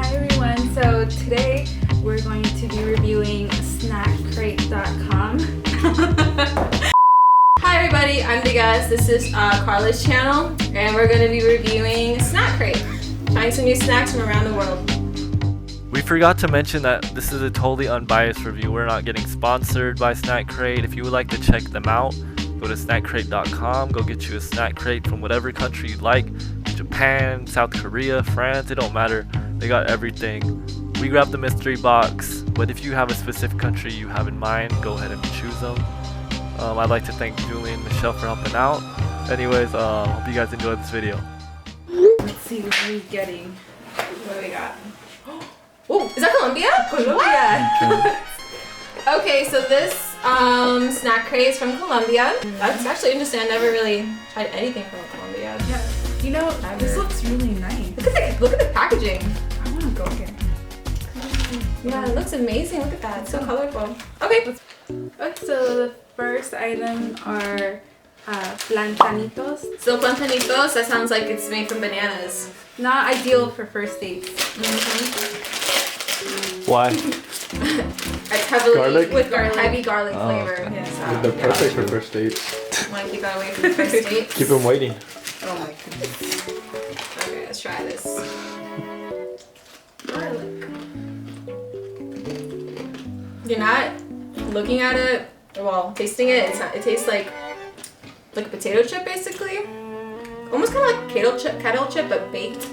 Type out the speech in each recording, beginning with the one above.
Hi everyone, so today we're going to be reviewing Snackcrate.com. Hi everybody, I'm the guest. This is Carla's channel, and we're going to be reviewing Snackcrate. Trying some new snacks from around the world. We forgot to mention that this is a totally unbiased review. We're not getting sponsored by Snackcrate. If you would like to check them out, go to snackcrate.com. Go get you a snack crate from whatever country you'd like. Japan, South Korea, France, it don't matter. They got everything. We grabbed the mystery box, but if you have a specific country you have in mind, go ahead and choose them. I'd like to thank Julie and Michelle for helping out. Anyways, hope you guys enjoyed this video. Let's see what we're getting. What do we got? Oh, is that Colombia? Colombia! Okay, so this snack crate is from Colombia. That's actually interesting. I never really tried anything from Colombia. Yeah, you know, this looks really nice. Look at the packaging. I want to go here. Yeah, it looks amazing. Look at that. It's so colorful. Okay. Okay, so the first item are Plantanitos. So Plantanitos, that sounds like it's made from bananas. Not ideal for first dates. Why? It's heavily Garlic? with heavy garlic flavor. Okay. Yeah. So, They're perfect for first dates. want to keep that away from the first dates. Keep them waiting. Oh my goodness. Okay, let's try this. Garlic. You're not looking at it, well, tasting it. It's not. It tastes like a potato chip, basically. Almost kind of like kettle chip, but baked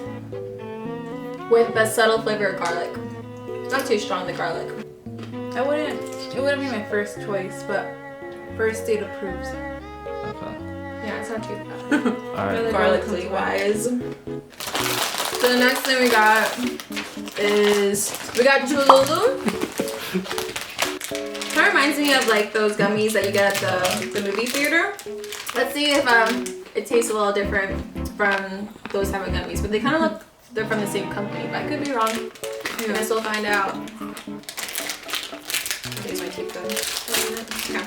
with the subtle flavor of garlic. It's not too strong, the garlic. It wouldn't be my first choice, but first date approves. Okay. Yeah, it's not too bad. Alright. Garlically wise. So the next thing we got Cholulu. Kind of reminds me of like those gummies that you get at the movie theater. Let's see if it tastes a little different from those type of gummies, but they kind of look, they're from the same company, but I could be wrong. I guess we'll find out. These might keep going. Okay.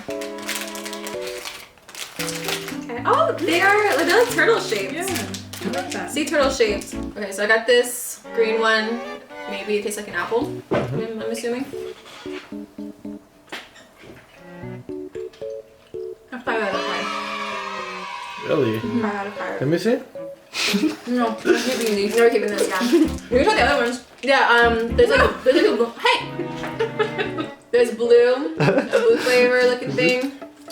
Oh, they are like turtle shaped. Yeah, I like that. Sea turtle shaped. Okay, so I got this green one. Maybe it tastes like an apple. I'm assuming. A 5 out of 5. Really? 5 out of 5. Let me see. No, I'm keeping these. Never keeping this down. You can try the other ones. Yeah, there's like a blue, hey! There's a blue flavor looking thing.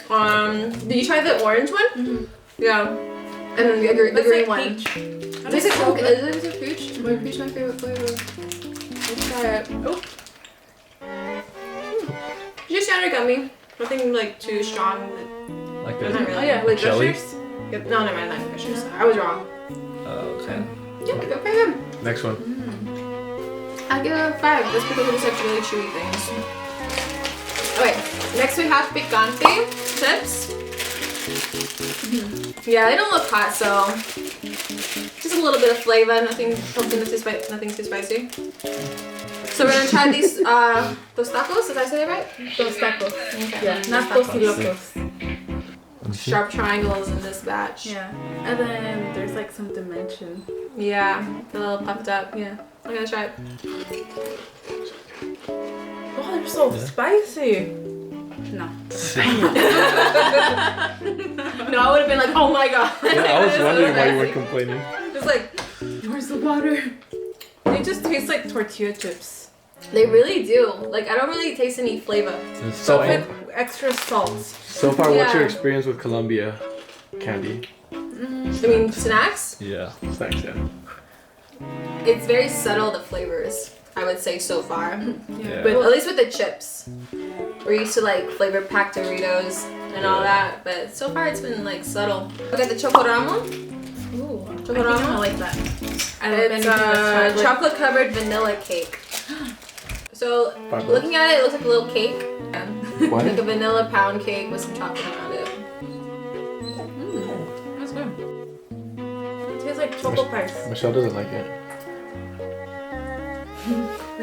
Did you try the orange one? Mm-hmm. Yeah. And then the green one. Peach. Is it peach? Peach is my favorite flavor. Let's try it. Oh. Just standard gummy. Nothing like too strong. Like Not a really. Oh yeah, like Jelly? Gushers? Yep. No, never mind. Not Gushers. I was wrong. okay. Yeah, okay, good. Next one. I give it a 5 just because it was like really chewy things. Okay, next we have Picante Chips. Yeah, they don't look hot, so just a little bit of flavor. Nothing too spicy. So we're gonna try these those tacos. Did I say that right? Those tacos. Okay. Yeah, not those locos. Sharp triangles in this batch. Yeah, and then there's like some dimension. Yeah, a little puffed up. Yeah. I'm gonna try it. Oh, they're so spicy. No. No, I would have been like, oh my god. Yeah, I was It wondering why you spicy. were complaining. Just like, Where's the water? They just taste like tortilla chips. they really do. Like, I don't really taste any flavor. So, With extra salt. so far, what's your Yeah. experience with Colombia candy? I mean, snacks. Yeah. Snacks, yeah. It's very subtle, the flavors, I would say so far. Yeah. But at least with the chips. We're used to like flavor packed Doritos and all that, but so far it's been like subtle. We got the Chocoramo. Ooh, I Chocoramo. like that. It's chocolate covered vanilla cake. So looking at it, it looks like a little cake. What? Like a vanilla pound cake with some chocolate around it. That's good. It tastes like choco pies. Michelle doesn't like it.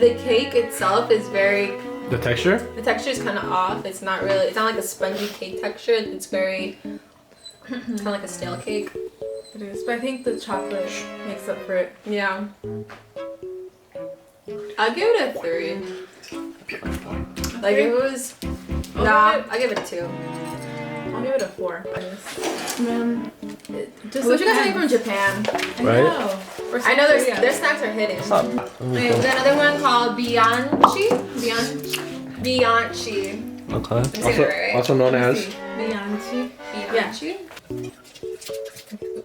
The cake itself is very, The texture? the texture is kind of off. It's not like a spongy cake texture. It's very kind of like a stale cake. It is, but I think the chocolate makes up for it. Yeah. I'll give it a 3. Like if it was, I'll give it a 2. I'll give it a 4. Just what you guys think from Japan? Right? I know their snacks are hidden. There's another one called Bianchi. Okay. Also known as Bianchi. Bianchi.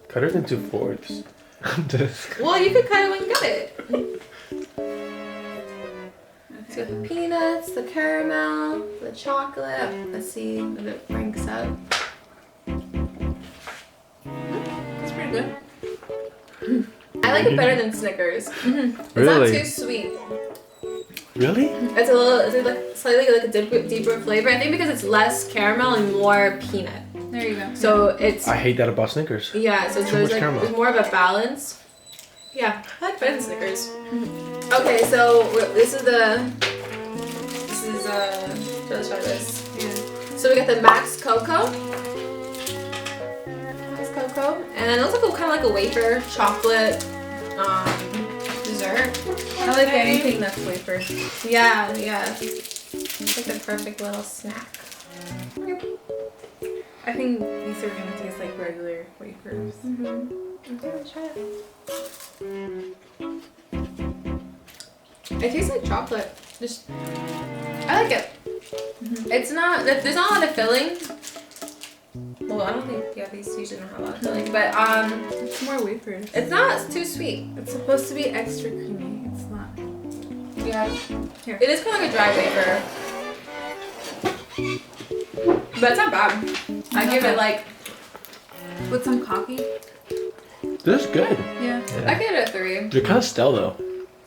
cut it into 4s. Well, you could cut it when you got it. It's got the peanuts, the caramel, the chocolate. Let's see if it ranks up. It's pretty good. I like it better than Snickers. It's Really? not too sweet. Really? It's like slightly like a deeper flavor. I think because it's less caramel and more peanut. There you go. So it's I hate that about Snickers. yeah. So Too much caramel. there's more of a balance. Yeah, I like better than Snickers. Okay, so let's try this. Yeah. So we got the Max Cocoa, and then it looks like kind of like a wafer chocolate dessert. I like anything that's wafer. Yeah. It's like the perfect little snack. I think these are gonna taste like regular wafers. Okay, try it. It tastes like chocolate. I like it. It's not. There's not a lot of filling. Well, I don't think. Yeah, these usually don't have a lot of filling, but It's more wafers. it's not too sweet. It's supposed to be extra creamy. It's not. Yeah. Here. It is kind of like a dry wafer, but it's not bad. I give it like. With some coffee. This is good. Yeah. I give it a 3. You're kind of stale though.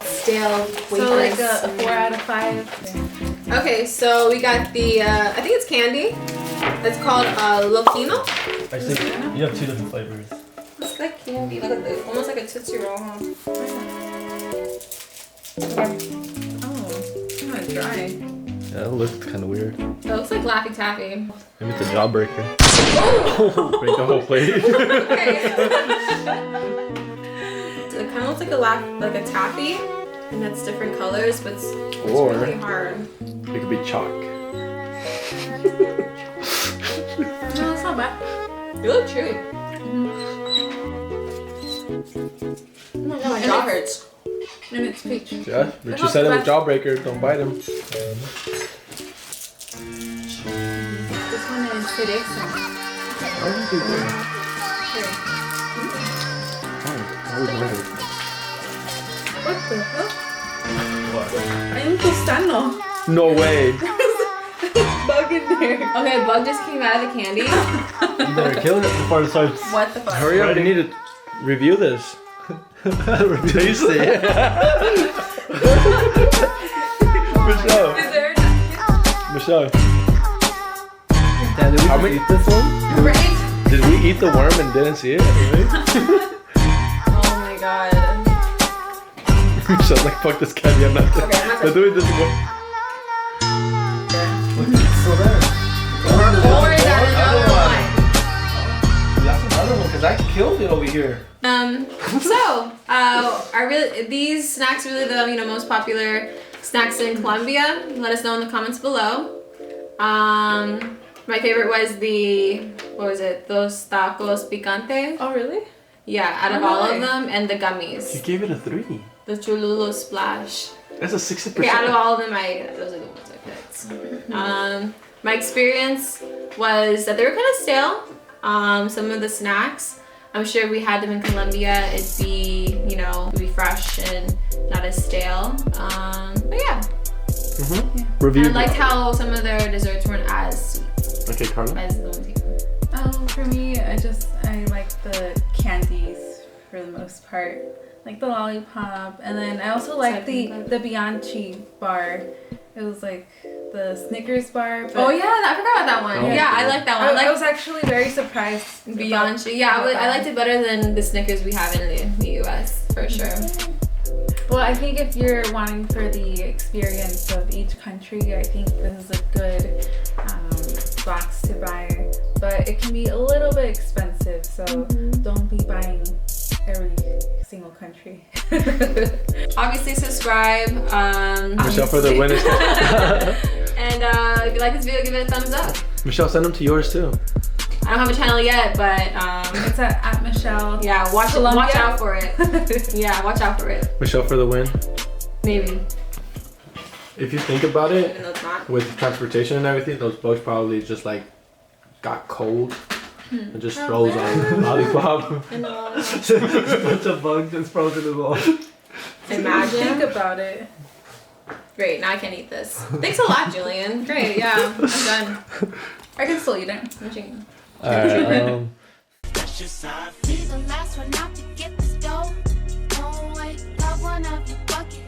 Stale wafers. So like a 4 out of 5. Okay, so we got the, I think it's candy. It's called Loquino. I think you have 2 different flavors. It's like candy. Look at this. Almost like a Tootsie Roll, huh? Oh, it's kind of dry. Yeah, it looks kind of weird. It looks like Laffy Taffy. Maybe it's a jawbreaker. Break the whole plate. Okay. It kind of looks like a taffy, and it's different colors, but it's Or really hard. it could be chalk. No, it's not bad. You look chewy. Oh my god, my jaw hurts. And it's peach. Yeah, Richard said it was jawbreaker. Don't bite him. This one is cereza. What the hell? I'm gusano. No way. Bug in there. Okay, bug just came out of the candy. You better kill it before it starts. What the fuck? Hurry up, we need to review this. Taste it. Michelle. Is there Michelle, Yeah, did we How just many- eat this one? Right? did we eat the worm and didn't see it? Oh my god. Michelle's like, fuck this candy, I'm not Okay, I'm not Let's do it this way. It's still there. Don't worry, that is another one. That's another one because I killed it over here. Are these snacks really the most popular snacks in Colombia? Let us know in the comments below. My favorite was those tacos picante. Oh, really? Yeah, out of Oh, all of really? them, and the You gummies, gave it a 3. the Cholulu splash. That's a 60%. Okay, out of all of them, those are the ones I picked. My experience was that they were kind of stale. Some of the snacks, I'm sure if we had them in Colombia, it'd be fresh and not as stale. But yeah, Review. I liked how some of their desserts weren't as sweet Okay, Carla. as the ones here. For me, I like the candies for the most part. Like the lollipop, and then I also like the Bianchi bar. It was like the Snickers bar. But Oh yeah, I forgot about that one. Oh. Yeah, I like that one. I was actually very surprised. Bianchi. Yeah, I liked it better than the Snickers we have in the US for sure. Well, I think if you're wanting for the experience of each country, I think this is a good box to buy. But it can be a little bit expensive, so don't be buying every single country. Obviously, subscribe. Michelle for the winners. And if you like this video, give it a thumbs up. Michelle, send them to yours too. I don't have a channel yet, but It's at Michelle. yeah, watch out for it. Yeah, watch out for it. Michelle for the win. Maybe. If you think about it, Even though it's not. with transportation and everything, those bugs probably just like got cold and just froze on lollipop. Bunch of bugs just frozen as well. Imagine. Think about it. Great, now I can eat this. Thanks a lot, Julian. Great, yeah, I'm done. I can still eat it. Alright, That's just how I feel. Be the last one out to get this dough. Don't wait, got one of your bucket